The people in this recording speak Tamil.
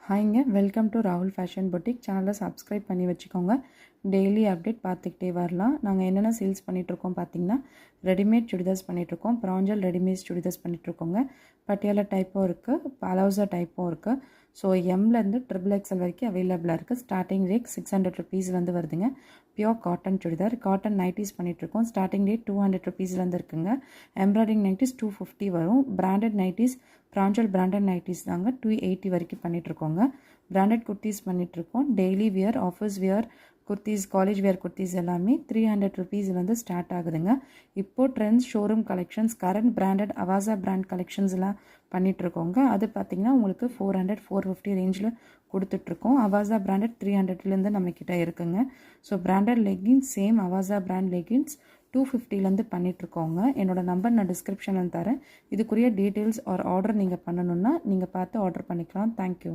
ஹாய்ங்க, வெல்கம் டு ராகுல் ஃபேஷன் பொட்டிக். சேனலை சப்ஸ்கிரைப் பண்ணி வச்சுக்கோங்க. டெய்லி அப்டேட் பார்த்துக்கிட்டே வரலாம். நாங்கள் என்னென்ன சேல்ஸ் பண்ணிகிட்ருக்கோம் பார்த்தீங்கன்னா, ரெடிமேட் சுடிதார்ஸ் பண்ணிகிட்ருக்கோம், ப்ராஞ்சல் ரெடிமேட் சுடிதார்ஸ் பண்ணிகிட்ருக்கோங்க. பட்டியாலா டைப்பும் இருக்குது, பலோசா டைப்பும் இருக்குது. ஸோ எம்லேருந்து XXL வரைக்கும் அவைலபிளாக இருக்குது. ஸ்டார்டிங் ரேட் 600 ருபீஸ்லேருந்து வருதுங்க. Pure cotton churidar, cotton nighties பண்ணிகிட்ருக்கோம். ஸ்டார்டிங் ரேட் 200 ருபீஸ்லேருந்து இருக்குங்க. எம்ப்ராய்டிங் நைட்டிஸ் 250 வரும். பிராண்டட் நைட்டிஸ் ப்ராஞ்சல் பிராண்டட் நைட்டிஸ் தாங்க 280 வரைக்கும் பண்ணிகிட்ருக்கோங்க. பிராண்டட் குர்த்திஸ் பண்ணிகிட்ருக்கோம். Daily wear, office wear kurtis, college வேர் குர்த்திஸ் எல்லாமே 300 ருபீஸ்லேருந்து ஸ்டார்ட் ஆகுதுங்க. இப்போது trends showroom collections, current branded Avaasa brand collections எல்லாம் பண்ணிகிட்ருக்கோங்க. அது பார்த்திங்கன்னா உங்களுக்கு 400 450 ரேஞ்சில் கொடுத்துட்ருக்கோம். அவாசா பிராண்டட் 300லேருந்து நம்மக்கிட்ட இருக்குங்க. So branded leggings same Avaasa brand leggings 250லேருந்து பண்ணிகிட்ருக்கோங்க. என்னோடய நம்பர் நான் டிஸ்கிரிப்ஷனில் தரேன். இதுக்குரிய டீட்டெயில்ஸ் ஆர் ஆர்டர் நீங்கள் பண்ணணுன்னா நீங்கள் பார்த்து ஆர்டர் பண்ணிக்கலாம். தேங்க்யூ.